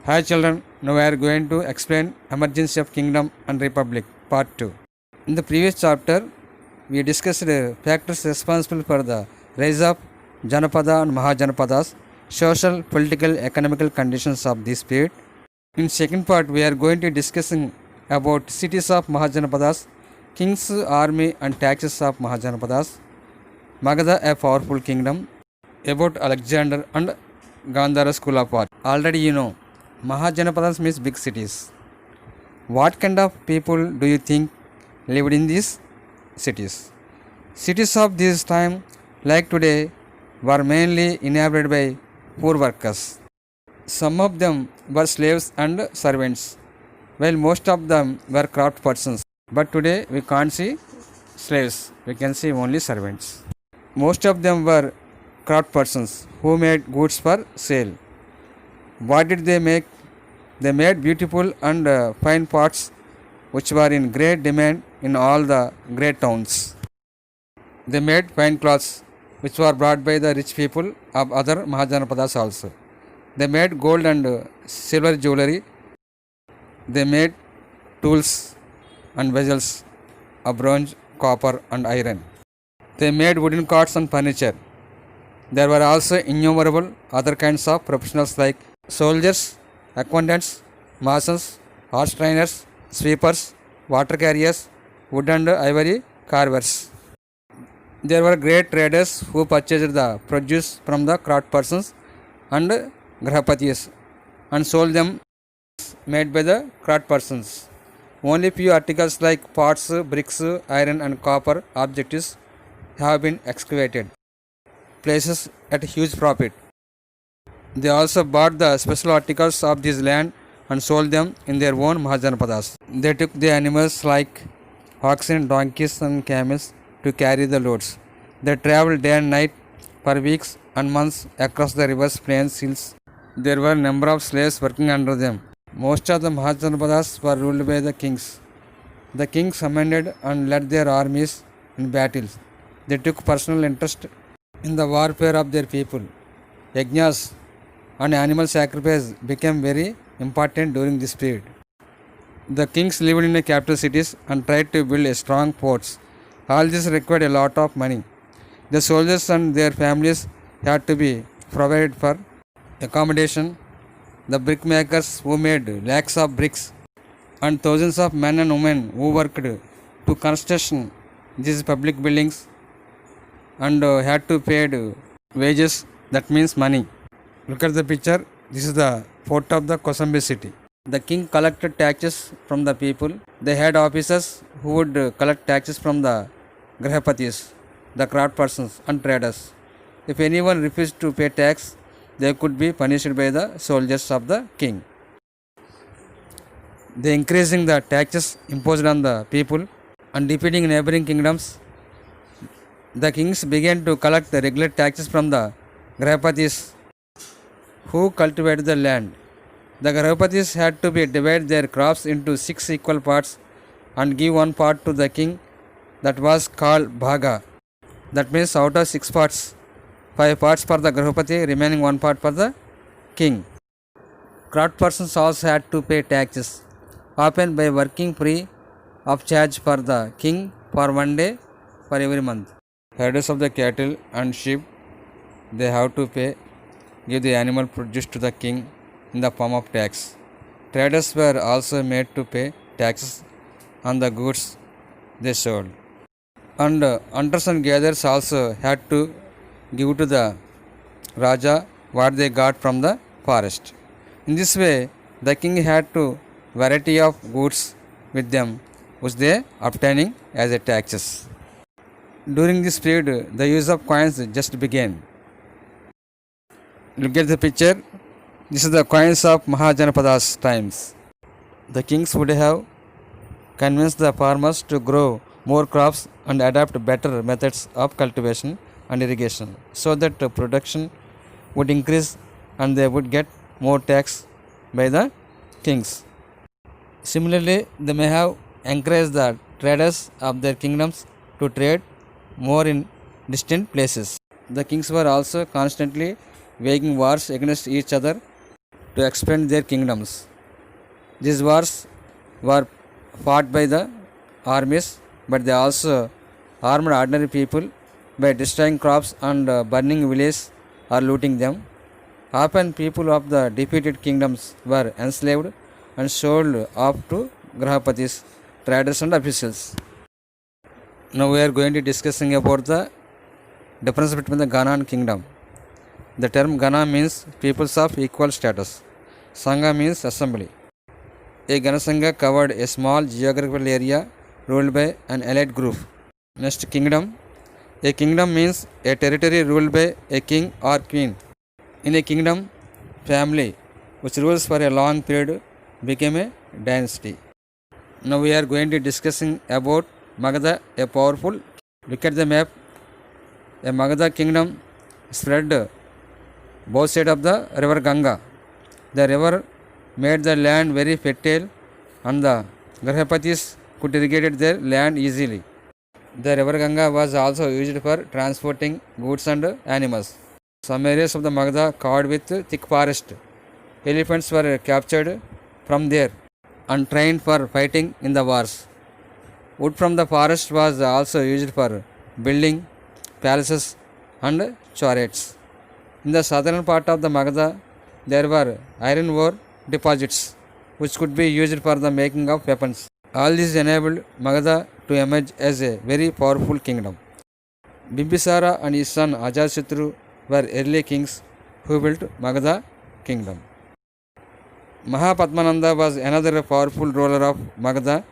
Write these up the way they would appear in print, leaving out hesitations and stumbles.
Hi children, now we are going to explain Emergence of Kingdom and Republic Part 2. In the previous chapter, we discussed factors responsible for the rise of Janapada and Mahajanapadas, social, political, economical conditions of this period. In second part, we are going to discussing about cities of Mahajanapadas, kings, army and taxes of Mahajanapadas, Magadha, a powerful kingdom, about Alexander and Gandhara school of art. Already you know, Mahajanapadas means big cities. What kind of people do you think lived in these cities? Cities of this time, like today, were mainly inhabited by poor workers. Some of them were slaves and servants, while most of them were craft persons. But today we can't see slaves, we can see only servants. Most of them were craft persons who made goods for sale. What did they make? They made beautiful and fine pots which were in great demand in all the great towns. They made fine cloths which were brought by the rich people of other Mahajanapadas also. They made gold and silver jewelry. They made tools and vessels of bronze, copper and iron. They made wooden carts and furniture. There were also innumerable other kinds of professionals like soldiers, accountants, masons, horse trainers, sweepers, water carriers, wood and ivory carvers. There were great traders who purchased the produce from the craft persons and grahapatis and sold them made by the craft persons. Only few articles like pots, bricks, iron and copper objects have been excavated, places at huge profit. They also bought the special articles of this land and sold them in their own Mahajanapadas. They took the animals like oxen, donkeys and camels to carry the loads. They traveled day and night for weeks and months across the rivers, plains, hills. There were a number of slaves working under them. Most of the Mahajanapadas were ruled by the kings. The kings commanded and led their armies in battles. They took personal interest in the warfare of their people. Yajnas and animal sacrifice became very important during this period. The kings lived in the capital cities and tried to build strong forts. All this required a lot of money. The soldiers and their families had to be provided for accommodation. The brickmakers who made lakhs of bricks and thousands of men and women who worked to construction these public buildings and had to pay wages, that means money. Look at the picture. This is the fort of the Kosambi city. The king collected taxes from the people. They had officers who would collect taxes from the grahapatis, the craft persons and traders. If anyone refused to pay tax, they could be punished by the soldiers of the king. They increasing the taxes imposed on the people and defeating neighboring kingdoms. The kings began to collect the regular taxes from the grahapatis who cultivated the land. The grahapatis had to divide their crops into 6 equal parts and give one part to the king, that was called bhaga. That means out of 6 parts, 5 parts for the grahapati, remaining 1 part for the king. Craft persons also had to pay taxes, often by working free of charge for the king for 1 day for every month. Herders of the cattle and sheep, they have to give the animal produce to the king in the form of tax. Traders were also made to pay taxes on the goods they sold. And hunters and gatherers also had to give to the Raja what they got from the forest. In this way, the king had to variety of goods with them which they obtaining as a taxes. During this period, the use of coins just began. Look at the picture. This is the coins of Mahajanapadas times. The kings would have convinced the farmers to grow more crops and adopt better methods of cultivation and irrigation so that production would increase and they would get more tax by the kings. Similarly, they may have encouraged the traders of their kingdoms to trade more in distant places. The kings were also constantly waging wars against each other to expand their kingdoms. These wars were fought by the armies, but they also armed ordinary people by destroying crops and burning villages or looting them. Often, people of the defeated kingdoms were enslaved and sold off to Grahapatis, traders, and officials. Now, we are going to discussing about the difference between the Gana and kingdom. The term Gana means peoples of equal status. Sangha means assembly. A Gana Sangha covered a small geographical area ruled by an elite group. Next, kingdom. A kingdom means a territory ruled by a king or queen. In a kingdom, family which rules for a long period became a dynasty. Now we are going to discussing about Magadha, a powerful. Look at the map. A Magadha kingdom spread both sides of the river Ganga. The river made the land very fertile and the Grahapatis could irrigate their land easily. The river Ganga was also used for transporting goods and animals. Some areas of the Magadha covered with thick forest. Elephants were captured from there and trained for fighting in the wars. Wood from the forest was also used for building palaces and chariots. In the southern part of the Magadha, there were iron ore deposits which could be used for the making of weapons. All this enabled Magadha to emerge as a very powerful kingdom. Bimbisara and his son Ajatasattu were early kings who built Magadha kingdom. Mahapadmananda was another powerful ruler of Magadha.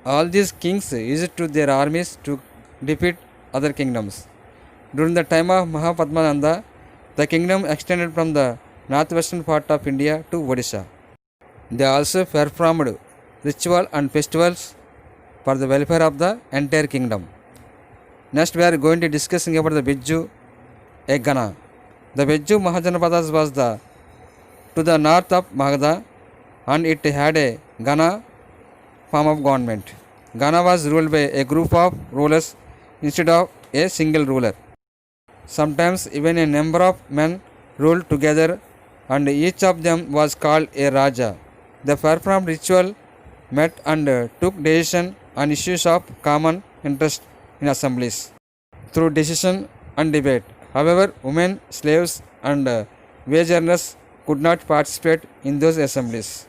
All these kings used to their armies to defeat other kingdoms. During the time of Mahapadmananda, the kingdom extended from the northwestern part of India to Odisha. They also performed ritual and festivals for the welfare of the entire kingdom. Next, we are going to discussing about the Biju, a Gana. The Biju Mahajanapadas was to the north of Magadha and it had a Gana form of government. Gana was ruled by a group of rulers instead of a single ruler. Sometimes even a number of men ruled together and each of them was called a Raja. They performed ritual, met and took decision on issues of common interest in assemblies through decision and debate. However, women, slaves and wage earners could not participate in those assemblies.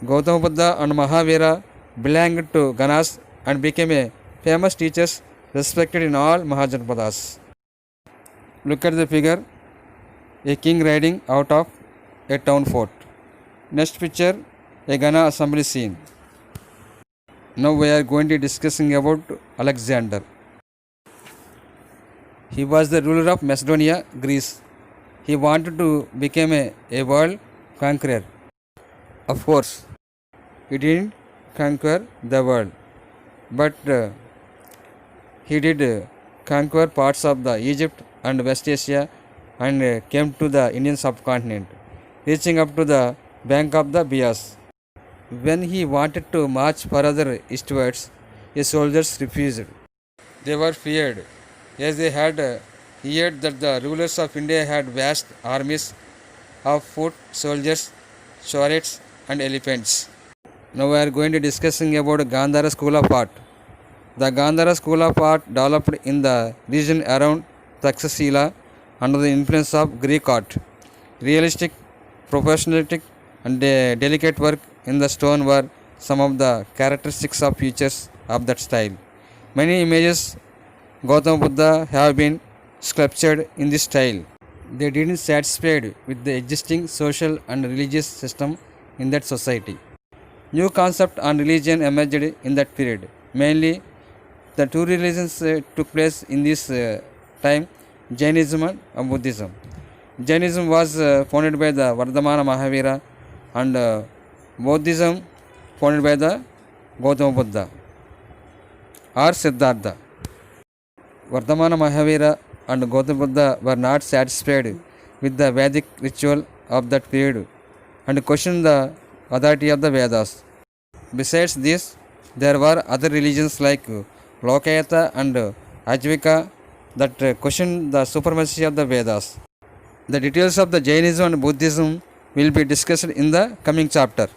Gautama Buddha and Mahavira belonged to Ganas and became a famous teachers respected in all Mahajanapadas. Look at the figure, a king riding out of a town fort. Next picture, a Gana assembly scene. Now we are going to discussing about Alexander. He was the ruler of Macedonia, Greece. He wanted to become a world conqueror. Of course, he didn't conquer the world, but he did conquer parts of the Egypt and West Asia and came to the Indian subcontinent, reaching up to the bank of the Bias. When he wanted to march further eastwards, his soldiers refused. They were feared, as they had heard that the rulers of India had vast armies of foot soldiers, chariots and elephants. Now we are going to discussing about Gandhara school of art. The Gandhara school of art developed in the region around Taxila under the influence of Greek art. Realistic, professionalistic and delicate work in the stone were some of the characteristics of features of that style. Many images Gautama Buddha have been sculptured in this style. They didn't satisfied with the existing social and religious system in that society. New concept on religion emerged in that period. Mainly, the two religions took place in this time, Jainism and Buddhism. Jainism was founded by the Vardhamana Mahavira and Buddhism founded by the Gautama Buddha or Siddhartha. Vardhamana Mahavira and Gautama Buddha were not satisfied with the Vedic ritual of that period and questioned the authority of the Vedas. Besides this, there were other religions like Lokayata and Ajvika that questioned the supremacy of the Vedas. The details of the Jainism and Buddhism will be discussed in the coming chapter.